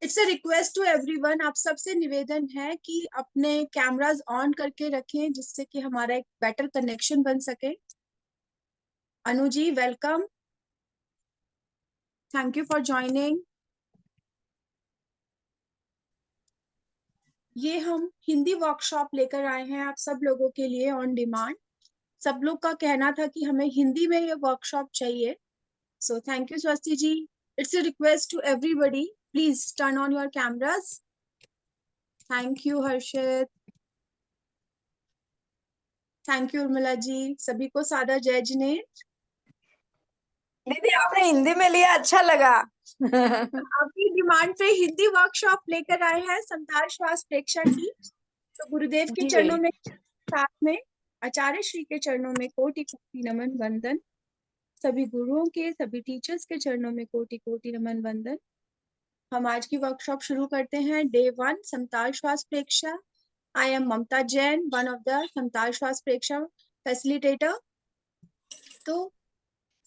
It's a request to everyone, आप सबसे निवेदन है कि अपने कैमरास ऑन करके रखें जिससे कि हमारा एक बेटर कनेक्शन बन सके। Anu ji welcome, thank you for joining. ये हम हिंदी वर्कशॉप लेकर आए हैं आप सब लोगों के लिए ऑन डिमांड। सब लोग का कहना था कि हमें हिंदी में ये वर्कशॉप चाहिए, सो thank you Swasti ji. It's a request to everybody, please turn on your cameras. Thank you Harshit, thank you Urmila ji, सभी को सादर जय जिनेन्द्र। दीदी आपने हिंदी में लिया, अच्छा लगा। आपकी डिमांड पे हिंदी वर्कशॉप लेकर आए हैं संतार श्वास प्रेक्षा की। तो गुरुदेव के चरणों में, साथ में आचार्य श्री के चरणों में कोटि कोटि नमन वंदन। सभी गुरुओं के, सभी टीचर्स के चरणों में कोटि कोटि नमन वंदन। हम आज की वर्कशॉप शुरू करते हैं। डे 1 समताल श्वास प्रेक्षा। I am Mamta Jain, one of the समताल श्वास प्रेक्षा फैसिलिटेटर। तो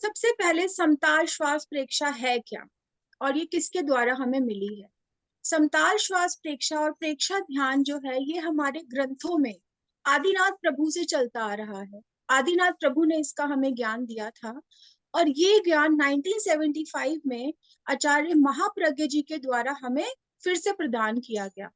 सबसे पहले समताल श्वास प्रेक्षा है क्या और ये किसके द्वारा हमें मिली है। समताल श्वास प्रेक्षा और प्रेक्षा ध्यान जो है ये हमारे ग्रंथों में आदिनाथ प्रभु से चलता आ रहा है। आदिनाथ प्रभु ने इसका हमें ज्ञान दिया था और ये ज्ञान 1975 में आचार्य महाप्रज्ञ जी के द्वारा हमें फिर से प्रदान किया गया,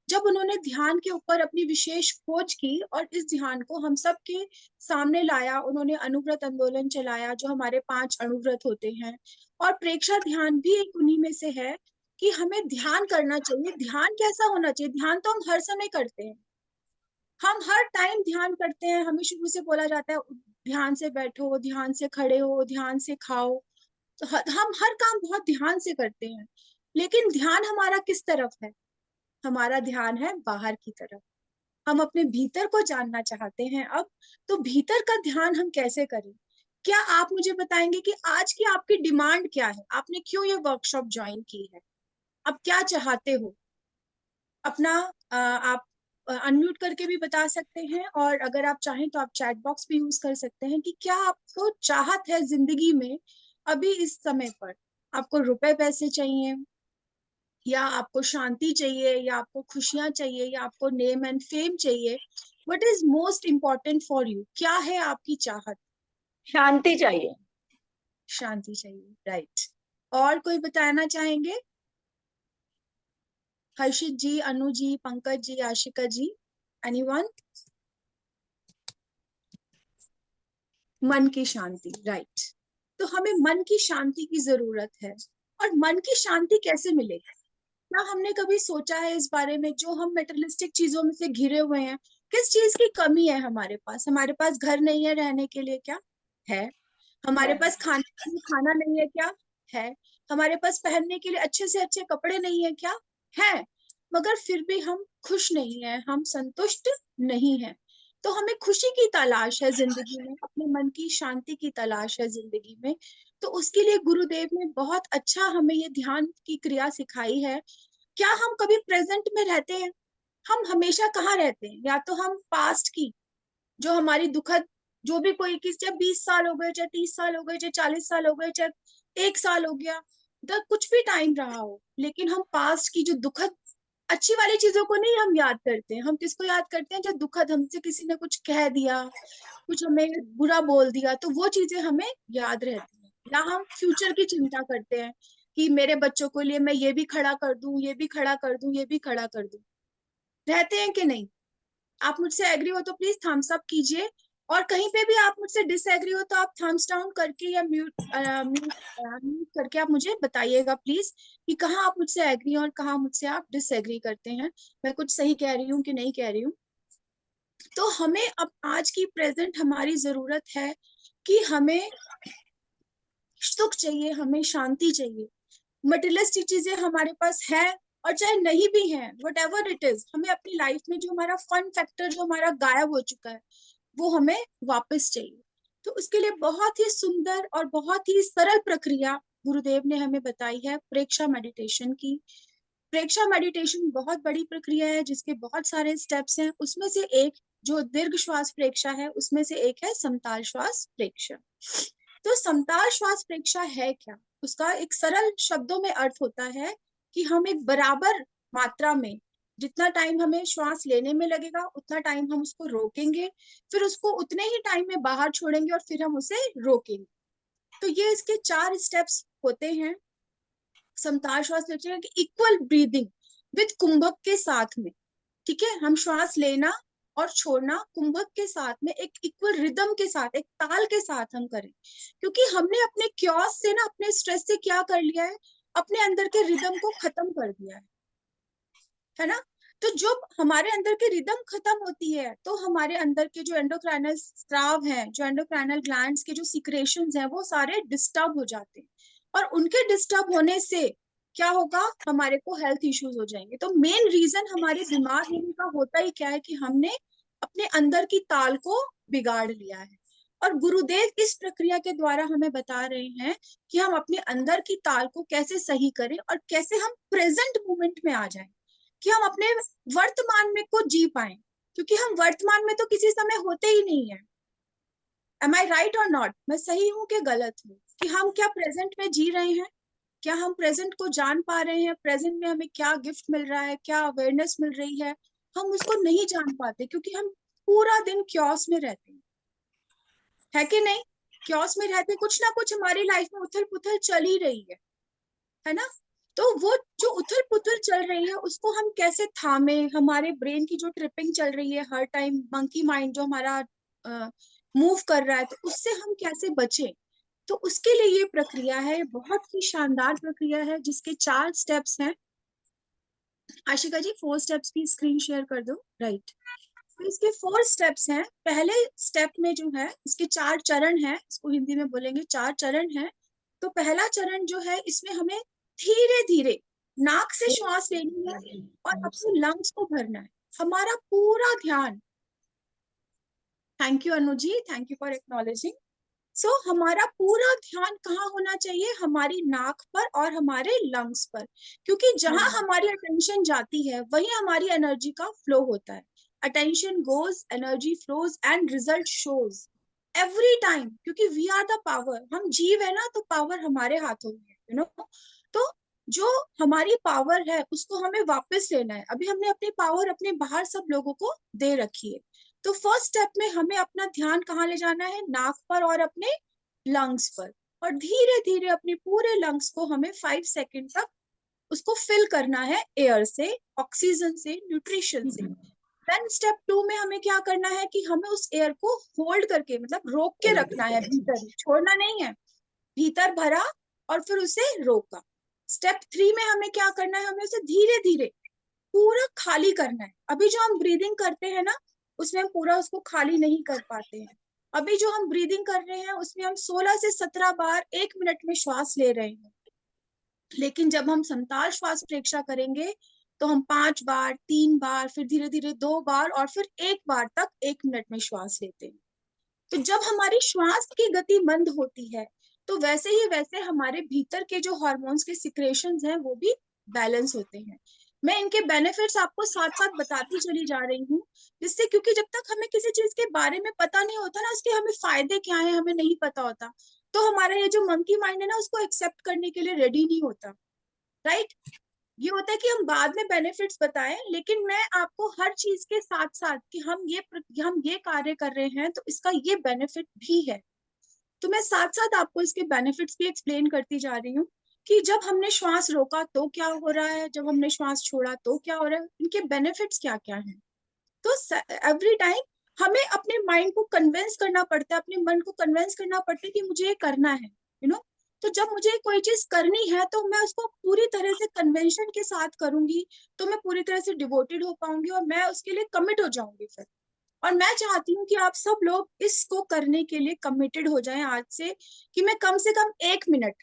जब उन्होंने ध्यान के ऊपर अपनी विशेष खोज की और इस ध्यान को हम सब के सामने लाया। उन्होंने अनुव्रत आंदोलन चलाया, जो हमारे 5 अनुव्रत होते हैं, और प्रेक्षा ध्यान भी एक उन्हीं में से है कि हमें ध्यान करना चाहिए। ध्यान कैसा होना चाहिए? ध्यान तो हम हर समय करते हैं, हम हर टाइम ध्यान करते हैं। हमें शुरू से बोला जाता है ध्यान से बैठो, ध्यान से खड़े हो, ध्यान से खाओ। तो हम हर काम बहुत ध्यान से करते हैं, लेकिन ध्यान हमारा किस तरफ है? हमारा ध्यान है बाहर की तरफ। हम अपने भीतर को जानना चाहते हैं अब। तो भीतर का ध्यान हम कैसे करें? क्या आप मुझे बताएंगे कि आज की आपकी डिमांड क्या है? आपने क्यों ये वर्कशॉप ज्वाइन की है? आप क्या चाहते हो? अपना आप अनम्यूट करके भी बता सकते हैं, और अगर आप चाहें तो आप चैट बॉक्स भी यूज कर सकते हैं कि क्या आपको चाहत है जिंदगी में अभी इस समय पर। आपको रुपए पैसे चाहिए, या आपको शांति चाहिए, या आपको खुशियां चाहिए, या आपको नेम एंड फेम चाहिए? What is most important for you? क्या है आपकी चाहत? शांति चाहिए। शांति चाहिए, राइट। और कोई बताना चाहेंगे? हर्षित जी, अनु जी, पंकज जी, आशिका जी, एनीवन? मन की शांति, राइट। तो हमें मन की शांति की जरूरत है। और मन की शांति कैसे मिलेगी? क्या हमने कभी सोचा है इस बारे में? जो हम मेटेरियलिस्टिक चीजों में से घिरे हुए हैं, किस चीज की कमी है हमारे पास? हमारे पास घर नहीं है रहने के लिए, क्या है? हमारे पास खाने के लिए खाना नहीं है, क्या है? हमारे पास पहनने के लिए अच्छे से अच्छे कपड़े नहीं है, क्या है? मगर फिर भी हम खुश नहीं है, हम संतुष्ट नहीं है। तो हमें खुशी की तलाश है जिंदगी में, अपने मन की शांति की तलाश है जिंदगी में। तो उसके लिए गुरुदेव ने बहुत अच्छा हमें ये ध्यान की क्रिया सिखाई है। क्या हम कभी प्रेजेंट में रहते हैं? हम हमेशा कहाँ रहते हैं? या तो हम पास्ट की, जो हमारी दुखद, जो भी कोई किस, चाहे 20 साल हो गए, चाहे 30 साल हो गए, चाहे 40 साल हो गए, चाहे 1 साल हो गया, कुछ भी टाइम रहा हो, लेकिन हम पास्ट की जो दुखद अच्छी वाली चीजों को नहीं हम याद करते हैं। हम किसको याद करते हैं? जो दुखद, हमसे किसी ने कुछ कह दिया, कुछ हमें बुरा बोल दिया, तो वो चीजें हमें याद रहती हैं। या हम फ्यूचर की चिंता करते हैं कि मेरे बच्चों के लिए मैं ये भी खड़ा कर दूं, ये भी खड़ा कर दूं, ये भी खड़ा कर दूं। रहते हैं कि नहीं? आप मुझसे एग्री हो तो प्लीज थम्स अप कीजिए, और कहीं पे भी आप मुझसे डिसएग्री हो तो आप थम्स डाउन करके या म्यूट म्यूट करके आप मुझे बताइएगा प्लीज, कि कहाँ आप मुझसे एग्री और कहाँ मुझसे आप डिसएग्री करते हैं, मैं कुछ सही कह रही हूँ कि नहीं कह रही हूँ। तो हमें अब आज की प्रेजेंट हमारी जरूरत है कि हमें सुख चाहिए, हमें शांति चाहिए। मटेरियलिस्टिक चीजें हमारे पास है, और चाहे नहीं भी है, वट एवर इट इज, हमें अपनी लाइफ में जो हमारा फन फैक्टर जो हमारा गायब हो चुका है वो हमें वापस चाहिए। तो उसके लिए बहुत ही सुंदर और बहुत ही सरल प्रक्रिया गुरुदेव ने हमें बताई है, प्रेक्षा मेडिटेशन की। प्रेक्षा मेडिटेशन बहुत बड़ी प्रक्रिया है जिसके बहुत सारे स्टेप्स हैं। उसमें से एक जो दीर्घ श्वास प्रेक्षा है, उसमें से एक है समताल श्वास प्रेक्षा। तो समताल श्वास प्रेक्षा है क्या? उसका एक सरल शब्दों में अर्थ होता है कि हम एक बराबर मात्रा में, जितना टाइम हमें श्वास लेने में लगेगा उतना टाइम हम उसको रोकेंगे, फिर उसको उतने ही टाइम में बाहर छोड़ेंगे और फिर हम उसे रोकेंगे। तो ये इसके 4 स्टेप्स होते हैं समताल श्वास लेने के, इक्वल ब्रीदिंग विद कुंभक के साथ में। ठीक है, हम श्वास लेना और छोड़ना कुंभक के साथ में एक इक्वल रिदम के साथ, एक ताल के साथ हम करें, क्योंकि हमने अपने क्योस से ना, अपने स्ट्रेस से क्या कर लिया है, अपने अंदर के रिदम को खत्म कर दिया है ना। तो जब हमारे अंदर की रिदम खत्म होती है तो हमारे अंदर के जो एंडोक्राइनल स्राव हैं, जो एंडोक्राइनल ग्लैंड्स के जो सिक्रेशंस हैं, वो सारे डिस्टर्ब हो जाते हैं, और उनके डिस्टर्ब होने से क्या होगा, हमारे को हेल्थ इश्यूज हो जाएंगे। तो मेन रीजन हमारे बीमार होने का होता ही क्या है कि हमने अपने अंदर की ताल को बिगाड़ लिया है। और गुरुदेव इस प्रक्रिया के द्वारा हमें बता रहे हैं कि हम अपने अंदर की ताल को कैसे सही करें और कैसे हम प्रेजेंट मोमेंट में आ जाएं, कि हम अपने वर्तमान में को जी पाए, क्योंकि हम वर्तमान में तो किसी समय होते ही नहीं है। एम आई राइट और नॉट, मैं सही हूं कि गलत हूँ, कि हम क्या प्रेजेंट में जी रहे हैं, क्या हम प्रेजेंट को जान पा रहे हैं, प्रेजेंट में हमें क्या गिफ्ट मिल रहा है, क्या अवेयरनेस मिल रही है, हम उसको नहीं जान पाते, क्योंकि हम पूरा दिन क्योस में रहते हैं, है कि नहीं। क्योस में रहते कुछ ना कुछ हमारी लाइफ में उथल पुथल चल ही रही है ना। तो वो जो उथल पुथल चल रही है उसको हम कैसे थामे, हमारे ब्रेन की जो ट्रिपिंग चल रही है हर टाइम, मंकी माइंड जो हमारा मूव कर रहा है, तो उससे हम कैसे बचें। तो उसके लिए ये प्रक्रिया है, बहुत ही शानदार प्रक्रिया है जिसके 4 स्टेप्स हैं। आशिका जी 4 स्टेप्स की स्क्रीन शेयर कर दो, राइट। तो इसके 4 स्टेप्स हैं। पहले स्टेप में जो है, इसके 4 चरण हैं, इसको हिंदी में बोलेंगे 4 चरण हैं। तो पहला चरण जो है, इसमें हमें धीरे धीरे नाक से श्वास लेनी है और अपने लंग्स को भरना है। हमारा पूरा ध्यान, thank you Anu ji, thank you for acknowledging. So हमारा पूरा ध्यान कहाँ होना चाहिए, हमारी नाक पर और हमारे लंग्स पर, क्योंकि जहां हमारी अटेंशन जाती है वही हमारी एनर्जी का फ्लो होता है। Attention goes, energy flows and result shows every time, क्योंकि वी आर द पावर, हम जीव है ना, तो पावर हमारे हाथों में है, यू नो। तो जो हमारी पावर है उसको हमें वापस लेना है। अभी हमने अपनी पावर अपने बाहर सब लोगों को दे रखी है। तो फर्स्ट स्टेप में हमें अपना ध्यान कहाँ ले जाना है, नाक पर और अपने लंग्स पर, और धीरे धीरे अपने पूरे लंग्स को हमें 5 सेकेंड तक उसको फिल करना है एयर से, ऑक्सीजन से, न्यूट्रिशन से। देन स्टेप 2 में हमें क्या करना है कि हमें उस एयर को होल्ड करके, मतलब रोक के रखना है, भीतर छोड़ना नहीं है, भीतर भरा और फिर उसे रोका। स्टेप 3 में हमें क्या करना है, हमें उसे धीरे धीरे पूरा खाली करना है। अभी जो हम ब्रीदिंग करते हैं ना, उसमें हम पूरा उसको खाली नहीं कर पाते हैं। अभी जो हम ब्रीदिंग कर रहे हैं उसमें हम 16 से 17 बार 1 मिनट में श्वास ले रहे हैं, लेकिन जब हम समताल श्वास प्रेक्षा करेंगे तो हम 5 बार, 3 बार, फिर धीरे धीरे 2 बार और फिर 1 बार तक 1 मिनट में श्वास लेते हैं। तो जब हमारी श्वास की गति मंद होती है तो वैसे ही वैसे हमारे भीतर के जो हार्मोन्स के सिक्रेशंस हैं वो भी बैलेंस होते हैं। मैं इनके बेनिफिट्स आपको साथ साथ बताती चली जा रही हूँ, जिससे, क्योंकि जब तक हमें किसी चीज के बारे में पता नहीं होता ना, उसके हमें फायदे क्या है हमें नहीं पता होता, तो हमारा ये जो मंकी माइंड है ना, उसको एक्सेप्ट करने के लिए रेडी नहीं होता, राइट। ये होता है कि हम बाद में बेनिफिट्स बताएं, लेकिन मैं आपको हर चीज के साथ साथ कि हम ये कार्य कर रहे हैं तो इसका ये बेनिफिट भी है, तो मैं साथ साथ आपको इसके बेनिफिट्स भी एक्सप्लेन करती जा रही हूँ कि जब हमने श्वास रोका तो क्या हो रहा है, जब हमने श्वास छोड़ा तो क्या हो रहा है, इनके बेनिफिट्स क्या क्या हैं। तो एवरी टाइम हमें अपने माइंड को कन्विंस करना पड़ता है, अपने मन को कन्विंस करना पड़ता है कि मुझे ये करना है, यू नो। तो जब मुझे कोई चीज करनी है तो मैं उसको पूरी तरह से कन्वेंशन के साथ करूंगी, तो मैं पूरी तरह से डिवोटेड हो पाऊंगी और मैं उसके लिए कमिट हो जाऊंगी फिर। और मैं चाहती हूँ कि आप सब लोग इसको करने के लिए कमिटेड हो जाएं आज से मैं कम से कम 1 मिनट,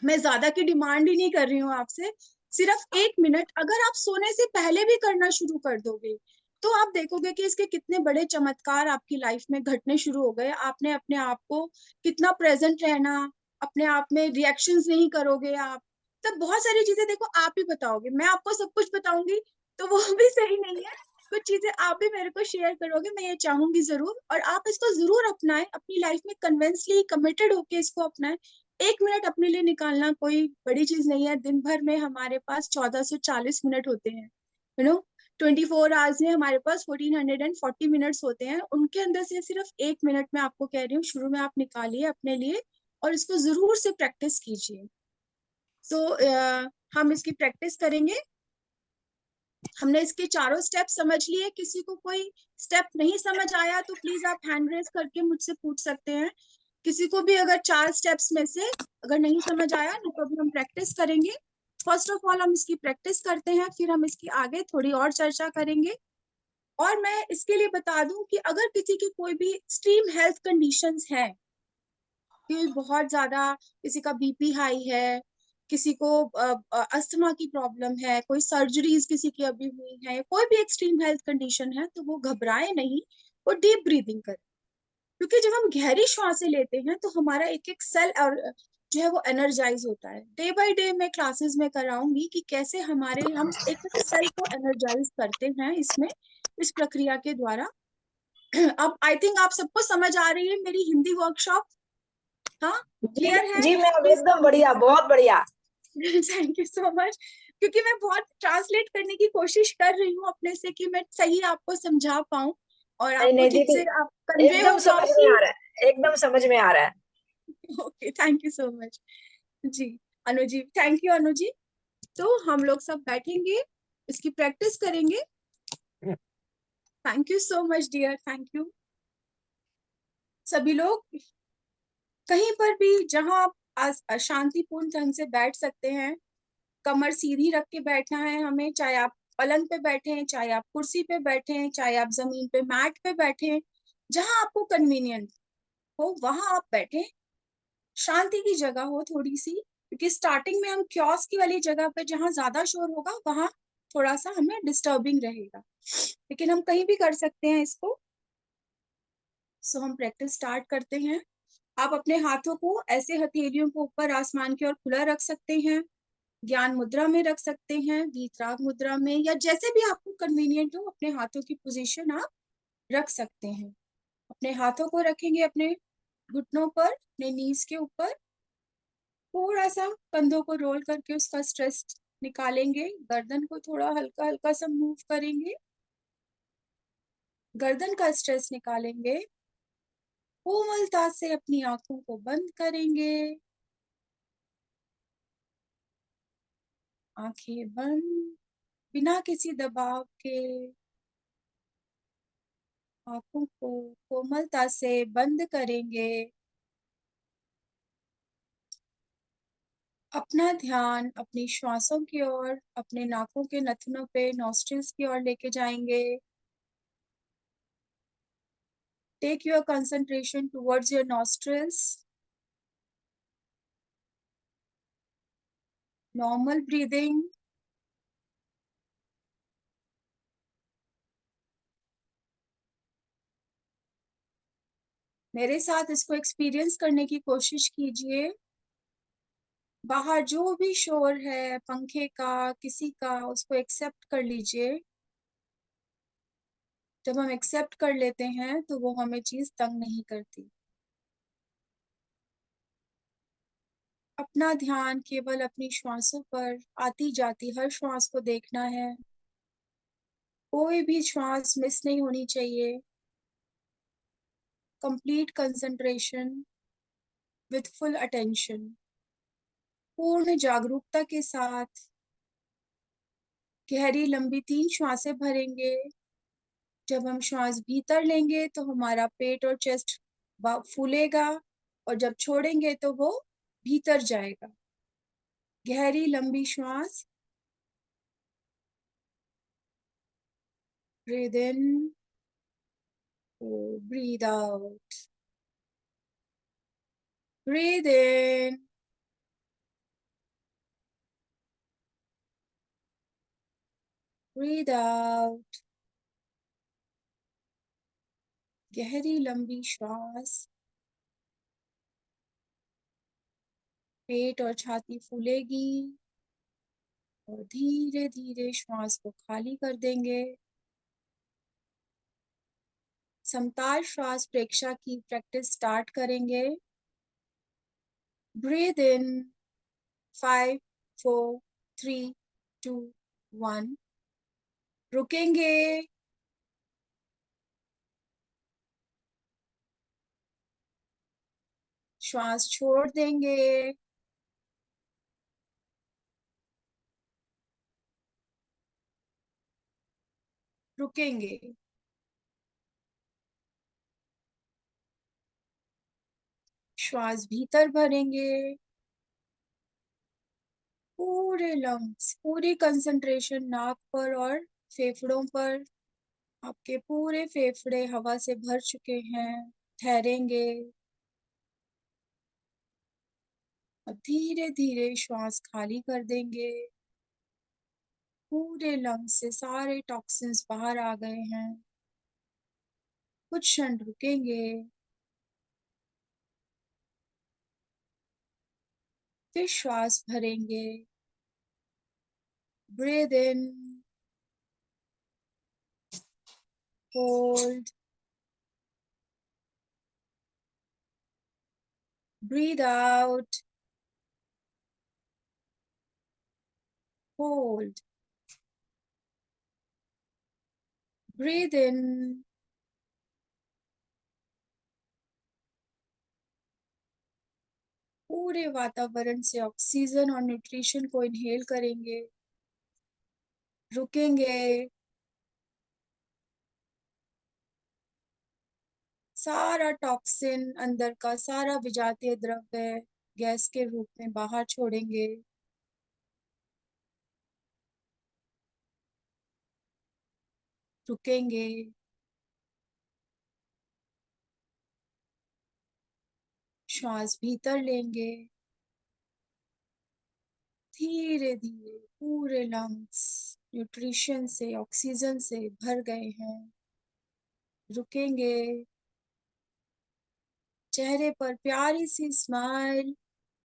मैं ज्यादा की डिमांड ही नहीं कर रही हूँ आपसे, सिर्फ 1 मिनट अगर आप सोने से पहले भी करना शुरू कर दोगे तो आप देखोगे कि इसके कितने बड़े चमत्कार आपकी लाइफ में घटने शुरू हो गए। आपने अपने आप को कितना प्रेजेंट रहना, अपने आप में रिएक्शंस नहीं करोगे आप, तब बहुत सारी चीजें देखो आप ही बताओगे, मैं आपको सब कुछ बताऊंगी तो वो भी सही नहीं है। कुछ चीजें आप भी मेरे को शेयर करोगे, मैं ये चाहूंगी जरूर, और आप इसको जरूर अपनाएं अपनी लाइफ में, कन्विंसली कमिटेड होके इसको अपनाएं। 1 मिनट अपने लिए निकालना कोई बड़ी चीज नहीं है। दिन भर में हमारे पास 1440 मिनट होते हैं, 24 आवर्स में हमारे पास 1440 मिनट्स होते हैं। उनके अंदर से सिर्फ 1 मिनट में आपको कह रही हूँ, शुरू में आप निकालिए अपने लिए और इसको जरूर से प्रैक्टिस कीजिए। हम इसकी प्रैक्टिस करेंगे। हमने इसके चारों स्टेप समझ लिए। किसी को कोई स्टेप नहीं समझ आया तो प्लीज आप हैंड रेज करके मुझसे पूछ सकते हैं। किसी को भी अगर 4 स्टेप्स में से अगर नहीं समझ आया तो अभी हम प्रैक्टिस करेंगे। फर्स्ट ऑफ ऑल हम इसकी प्रैक्टिस करते हैं, फिर हम इसकी आगे थोड़ी और चर्चा करेंगे। और मैं इसके लिए बता दूं कि अगर किसी की कोई भी एक्सट्रीम हेल्थ कंडीशंस है, कि बहुत ज्यादा किसी का बीपी हाई है, किसी को अस्थमा की प्रॉब्लम है, कोई सर्जरीज किसी की अभी हुई है, कोई भी एक्सट्रीम हेल्थ कंडीशन है, तो वो घबराए नहीं, वो डीप ब्रीदिंग करे। क्योंकि जब हम गहरी श्वासें लेते हैं तो हमारा एक एक सेल और जो है वो एनर्जाइज होता है। डे बाय डे मैं क्लासेस में कराऊंगी कि कैसे हम एक एक सेल को एनर्जाइज करते हैं इसमें, इस प्रक्रिया के द्वारा। अब आई थिंक आप सबको समझ आ रही है मेरी हिंदी वर्कशॉप। हाँ, जी क्लियर है? जी मैम, प्लीज। एकदम बढ़िया, बहुत बढ़िया। Thank you so much. क्योंकि मैं बहुत ट्रांसलेट करने की कोशिश कर रही हूँ अपने से कि मैं सही आपको समझा पाऊँ और नहीं आपको नहीं ठीक दीदी, से आप कन्वे एकदम हो समझ पाओ में कि आ रहा है, एकदम समझ में आ रहा है। Okay, thank you so much. जी, अनु जी, थैंक यू अनु जी। तो हम लोग सब बैठेंगे, इसकी प्रैक्टिस करेंगे। Thank you so much dear, thank you. सभी लोग कहीं पर भी जहां आप शांतिपूर्ण ढंग से बैठ सकते हैं, कमर सीधी रख के बैठना है हमें। चाहे आप पलंग पे बैठे हैं, चाहे आप कुर्सी पे बैठे हैं, चाहे आप जमीन पे मैट पे बैठे हैं, जहां आपको कन्वीनियंट हो वहां आप बैठे। शांति की जगह हो थोड़ी सी, क्योंकि स्टार्टिंग में हम क्योस की वाली जगह पे जहां ज्यादा शोर होगा वहां थोड़ा सा हमें डिस्टर्बिंग रहेगा, लेकिन हम कहीं भी कर सकते हैं इसको। सो हम प्रैक्टिस स्टार्ट करते हैं। आप अपने हाथों को ऐसे हथेलियों को ऊपर आसमान की ओर खुला रख सकते हैं, ज्ञान मुद्रा में रख सकते हैं, वीतराग मुद्रा में, या जैसे भी आपको कन्वीनियंट हो अपने हाथों की पोजीशन आप रख सकते हैं। अपने हाथों को रखेंगे अपने घुटनों पर, अपने नीज के ऊपर। थोड़ा सा कंधों को रोल करके उसका स्ट्रेस निकालेंगे। गर्दन को थोड़ा हल्का हल्का सा मूव करेंगे, गर्दन का स्ट्रेस निकालेंगे। कोमलता से अपनी आंखों को बंद करेंगे, आंखें बंद, बिना किसी दबाव के आंखों को कोमलता से बंद करेंगे। अपना ध्यान अपनी श्वासों की ओर, अपने नाकों के नथनों पे, नॉस्ट्रिल्स की ओर लेके जाएंगे। Take your concentration towards your nostrils. Normal breathing. मेरे साथ इसको एक्सपीरियंस करने की कोशिश कीजिए। बाहर जो भी शोर है, पंखे का, किसी का, उसको एक्सेप्ट कर लीजिए। जब हम एक्सेप्ट कर लेते हैं तो वो हमें चीज तंग नहीं करती। अपना ध्यान केवल अपनी श्वासों पर, आती जाती हर श्वास को देखना है। कोई भी श्वास मिस नहीं होनी चाहिए। Complete concentration with full attention, पूर्ण जागरूकता के साथ गहरी लंबी 3 श्वासें भरेंगे। जब हम श्वास भीतर लेंगे तो हमारा पेट और चेस्ट फूलेगा, और जब छोड़ेंगे तो वो भीतर जाएगा। गहरी लंबी श्वास। Breathe in, breathe out, breathe in, breathe out. गहरी लंबी श्वास। पेट और छाती फूलेगी और धीरे धीरे श्वास को खाली कर देंगे। समताल श्वास प्रेक्षा की प्रैक्टिस स्टार्ट करेंगे। ब्रीथ इन 5 4 3 2 1। रुकेंगे। श्वास छोड़ देंगे। रुकेंगे। श्वास भीतर भरेंगे। पूरे लंग्स, पूरी कंसंट्रेशन नाक पर और फेफड़ों पर। आपके पूरे फेफड़े हवा से भर चुके हैं। ठहरेंगे। अब धीरे धीरे श्वास खाली कर देंगे। पूरे लंग्स से सारे टॉक्सिन्स बाहर आ गए हैं। कुछ क्षण रुकेंगे। फिर श्वास भरेंगे। Breathe in, hold, breathe out, hold, breathe in. पूरे वातावरण से ऑक्सीजन और न्यूट्रिशन को इनहेल करेंगे। रुकेंगे। सारा टॉक्सिन, अंदर का सारा विजातीय द्रव्य गैस के रूप में बाहर छोड़ेंगे। रुकेंगे। श्वास भीतर लेंगे। धीरे धीरे पूरे लंग्स न्यूट्रिशन से, ऑक्सीजन से भर गए हैं। रुकेंगे। चेहरे पर प्यारी सी स्माइल,